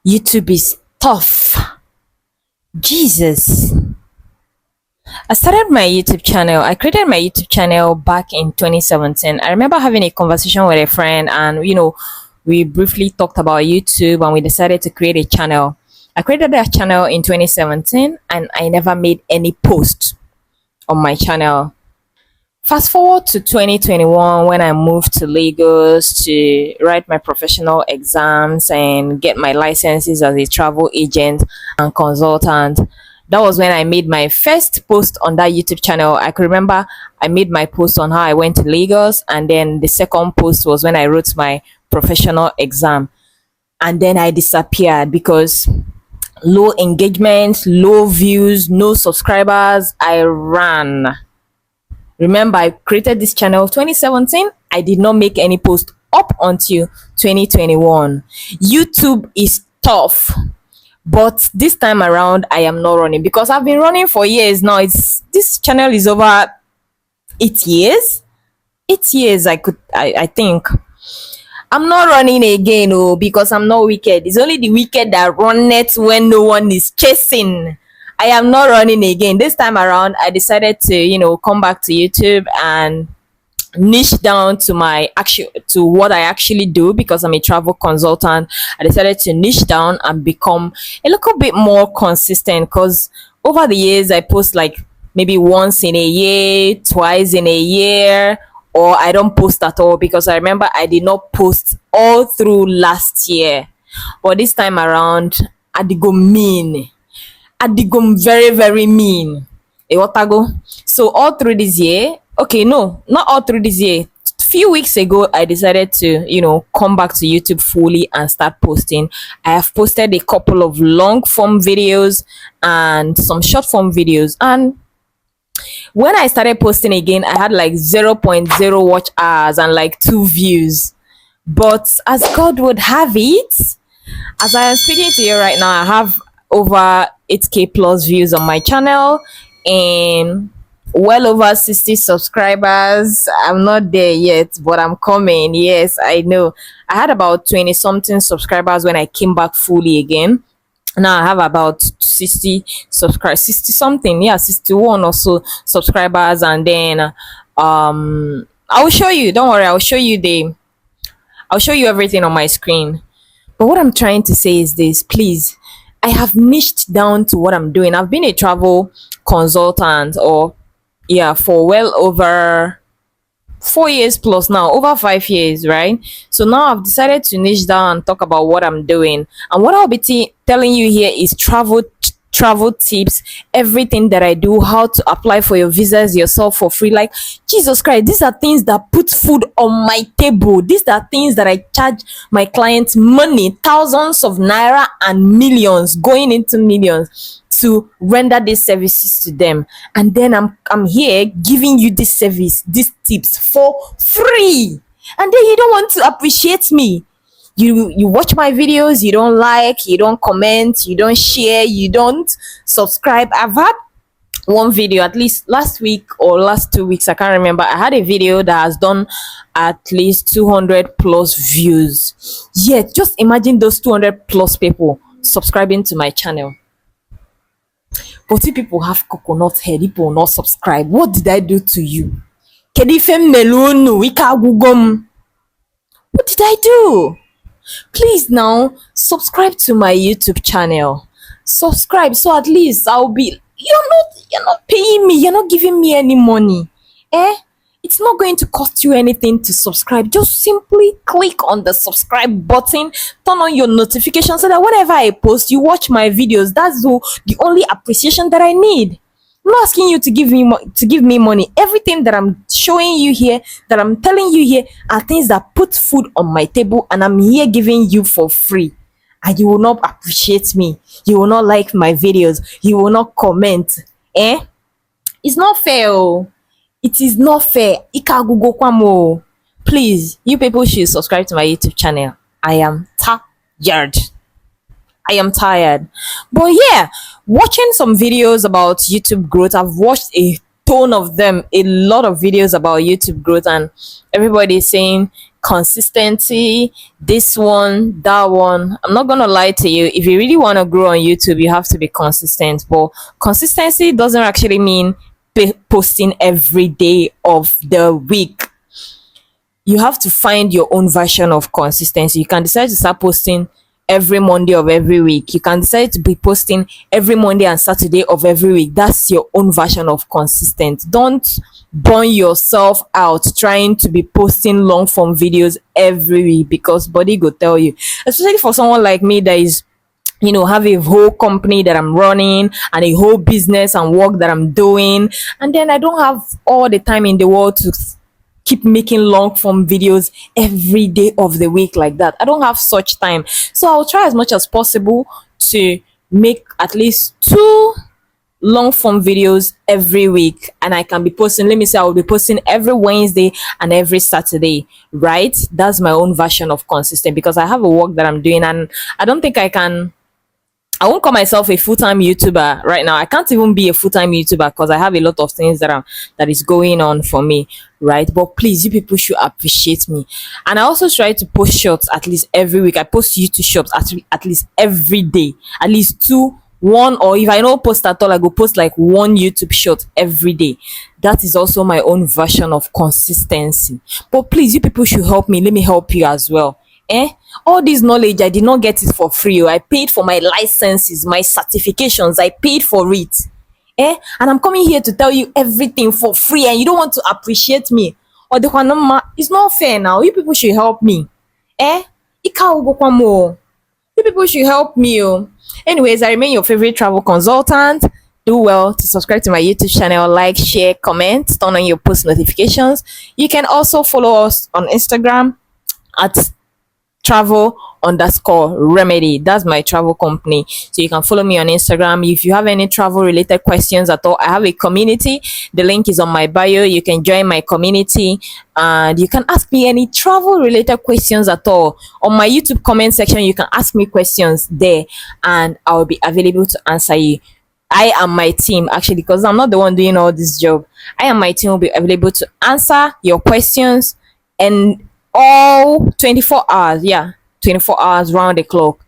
YouTube is tough. Jesus. I started my YouTube channel. I created my YouTube channel back in 2017. I remember having a conversation with a friend, and we briefly talked about YouTube and we decided to create a channel. I created that channel in 2017 and I never made any post on my channel. Fast forward to 2021 when I moved to Lagos to write my professional exams and get my licenses as a travel agent and consultant. That was when I made my first post on that YouTube channel. I could remember I made my post on how I went to Lagos, and then the second post was when I wrote my professional exam. And then I disappeared because low engagement, low views, no subscribers. I ran. Remember, I created this channel 2017. I did not make any post up until 2021. YouTube is tough, but this time around I am not running because I've been running for years now. This channel is over 8 years. 8 years. I think I'm not running again. Oh, because I'm not wicked. It's only the wicked that run it when no one is chasing. I am not running again. This time around, I decided to, come back to YouTube and niche down to what I actually do because I'm a travel consultant. I decided to niche down and become a little bit more consistent because over the years I post like maybe once in a year, twice in a year, or I don't post at all because I remember I did not post all through last year. But this time around, I did go mean. Adigum very, very mean. Ewotago. So all through this year, okay, no, not all through this year. Few weeks ago, I decided to, come back to YouTube fully and start posting. I have posted a couple of long form videos and some short form videos. And when I started posting again, I had like 0.0 watch hours and like 2 views. But as God would have it, as I am speaking to you right now, I have over 8k plus views on my channel and well over 60 subscribers. I'm not there yet, but I'm coming. Yes, I know. I had about 20 something subscribers when I came back fully again. Now I have about 60 subscribers, 60 something, yeah, 61 or so subscribers. And then I will show you, don't worry, I'll show you everything on my screen. But what I'm trying to say is this, please, I have niched down to what I'm doing. I've been a travel consultant for well over 4 years plus now, over 5 years, right? So now I've decided to niche down and talk about what I'm doing. And what I'll be telling you here is travel tips, everything that I do, how to apply for your visas yourself for free. Like, Jesus Christ, these are things that put food on my table. These are things that I charge my clients money, thousands of naira and millions, going into millions, to render these services to them. And then I'm here giving you this service, these tips for free. And then you don't want to appreciate me. You watch my videos, you don't like, you don't comment, you don't share, you don't subscribe. I've had one video at least last week or last 2 weeks, I can't remember. I had a video that has done at least 200 plus views. Yeah, just imagine those 200 plus people subscribing to my channel. But if people have coconut head, people will not subscribe. What did I do to you? What did I do? Please now subscribe to my YouTube channel. Subscribe so at least I'll be, you're not paying me, you're not giving me any money. It's not going to cost you anything to subscribe. Just simply click on the subscribe button, turn on your notifications so that whenever I post, you watch my videos. That's the only appreciation that I need. I'm not asking you to give me money. Everything that I'm showing you here, that I'm telling you here, are things that put food on my table, and I'm here giving you for free. And you will not appreciate me. You will not like my videos. You will not comment. It's not fair. Oh. It is not fair. Please, you people should subscribe to my YouTube channel. I am tired. I am tired. But yeah, watching some videos about YouTube growth, I've watched a ton of them, a lot of videos about YouTube growth, and everybody is saying consistency, this one, that one. I'm not gonna lie to you. If you really want to grow on YouTube, you have to be consistent. But consistency doesn't actually mean posting every day of the week. You have to find your own version of consistency. You can decide to start posting every Monday of every week. You can decide to be posting every Monday and Saturday of every week. That's your own version of consistent. Don't burn yourself out trying to be posting long form videos every week, because body go tell you. Especially for someone like me that is, have a whole company that I'm running and a whole business and work that I'm doing, and then I don't have all the time in the world to keep making long form videos every day of the week like that. I don't have such time. So I'll try as much as possible to make at least 2 long form videos every week, and I can be posting, let me say I will be posting every Wednesday and every Saturday, right? That's my own version of consistent, because I have a work that I'm doing, and I don't think I won't call myself a full-time YouTuber right now. I can't even be a full-time YouTuber because I have a lot of things that is going on for me, right? But please, you people should appreciate me. And I also try to post shorts at least every week. I post YouTube shorts at least every day, at least 2, 1, or if I don't post at all, I go post like 1 YouTube short every day. That is also my own version of consistency. But please, you people should help me. Let me help you as well. All this knowledge, I did not get it for free. I paid for my licenses, my certifications, I paid for it. And I'm coming here to tell you everything for free, and you don't want to appreciate me. Or the one, it's not fair now. You people should help me. You people should help me. Anyways, I remain your favorite travel consultant. Do well to subscribe to my YouTube channel, like, share, comment, turn on your post notifications. You can also follow us on Instagram at travel_remedy. That's my travel company. So you can follow me on Instagram. If you have any travel related questions at all, I have a community. The link is on my bio. You can join my community and you can ask me any travel related questions at all. On my YouTube comment section, you can ask me questions there and I will be available to answer you. I and my team, actually, because I'm not the one doing all this job, I and my team will be available to answer your questions and all 24 hours, 24 hours round the clock.